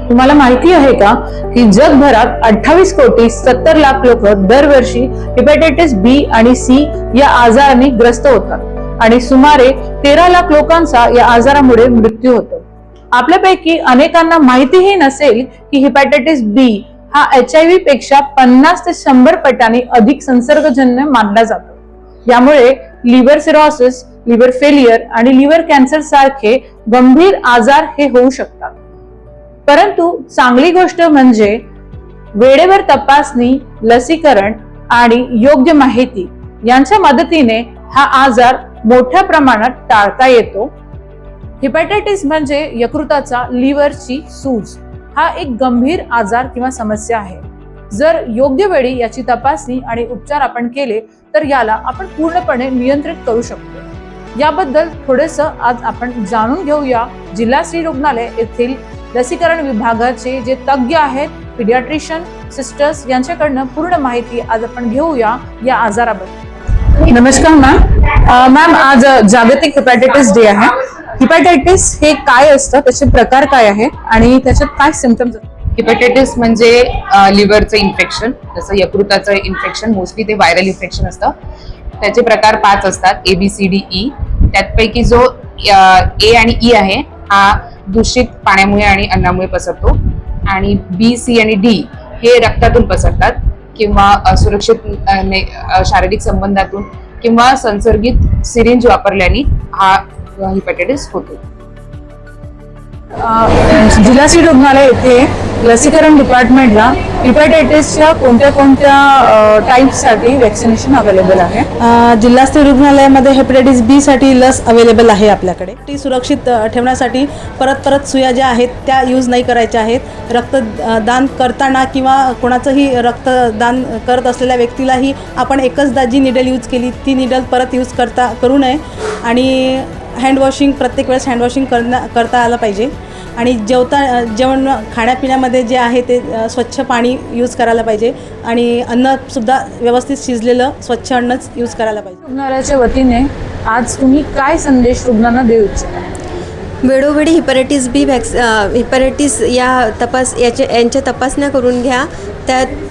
तुम्हाला माहिती आहे का की जगभरात 28 कोटी 70 लाख लोक दरवर्षी हेपॅटायटिस बी आणि सी या आजाराने ग्रस्त होतात आणि सुमारे 13 लाख लोकांचा या आजारामुळे मृत्यू होतो। आपल्यापैकी अनेकांना माहितीही नसेल की हेपॅटायटिस बी हा HIV पेक्षा 50 ते 100 पटांनी अधिक संसर्गजन्य मानला जातो। यामुळे लिव्हर सिरोसिस, लिव्हर फेलियर आणि लिव्हर कॅन्सर सारखे गंभीर आजार हे होऊ शकतात। परंतु चांगली गोष्ट म्हणजे वेळेवर तपासणी, लसीकरण आणि योग्य माहिती यांच्या मदतीने हा आजार मोठ्या प्रमाणात टाळता येतो। हेपॅटायटिस म्हणजे यकृताचा लिव्हरची सूज हा एक गंभीर आजार किंवा समस्या आहे। जर योग्य वेळी याची तपासणी आणि उपचार आपण केले तर याला आपण पूर्णपणे नियंत्रित करू शकतो। याबद्दल थोडेसं आज आपण जाणून घेऊया। जिल्हा स्त्री रुग्णालय येथील लसीकरण विभागाचे जे तज्ञ आहेत, पीडियाट्रिशियन सिस्टर्स यांच्याकडनं पूर्ण माहिती आज आपण घेऊया या आजाराबद्दल। नमस्कार मॅम, आज जागतिक हेपॅटायटिस डे आहे। हेपॅटायटिस हे काय असतं, त्याचे प्रकार काय आहे आणि त्याच्यात काय सिम्पटम्स असतात? हेपॅटायटिस म्हणजे लिव्हरचं इन्फेक्शन, जसं यकृताचं इन्फेक्शन, मोस्टली ते व्हायरल इन्फेक्शन असतं। त्याचे प्रकार 5 असतात, ABCDE। त्यापैकी जो A आणि E आहे हा दूषित पाण्यामुळे आणि अन्नामुळे पसरतो, आणि B, C आणि D हे रक्तातून पसरतात किंवा असुरक्षित शारीरिक संबंधातून किंवा संसर्गित सिरिंज वापरल्याने हा हेपॅटायटिस होतो। जिल्हा स्त्री रुग्णालय येथे लसीकरण डिपार्टमेंटला हेपॅटायटिसच्या कोणत्या टाइप्ससाठी वॅक्सिनेशन अवेलेबल आहे? जिल्हा स्त्री रुग्णालयामध्ये हेपॅटायटिस बी साठी लस अवेलेबल आहे आपल्याकडे। ती सुरक्षित ठेवण्यासाठी परत सुया ज्या आहेत त्या यूज नाही करायच्या आहेत। रक्तदान करताना किंवा कोणाचंही रक्तदान करत असलेल्या व्यक्तीलाही आपण एकचदा जी निडल यूज केली ती निडल परत यूज करू नये, आणि हँडवॉशिंग प्रत्येक वेळेस हँडवॉशिंग करता आलं पाहिजे, आणि जेवण खाण्यापिण्यामध्ये जे आहे ते स्वच्छ पाणी यूज करायला पाहिजे, आणि अन्नसुद्धा व्यवस्थित शिजलेलं स्वच्छ अन्नच यूज करायला पाहिजे। रुग्णालयाच्या वतीने आज तुम्ही काय संदेश रुग्णांना देऊ इच्छिता? वेळोवेळी हेपॅटायटिस यांच्या तपासण्या करून घ्या।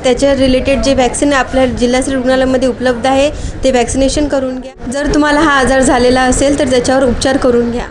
त्याच्या रिलेटेड जे वॅक्सिन आपल्या जिल्हा स्त्री रुग्णालयामध्ये उपलब्ध आहे ते वॅक्सिनेशन करून घ्या। जर तुम्हाला हा आजार झालेला असेल तर त्याच्यावर उपचार करून घ्या।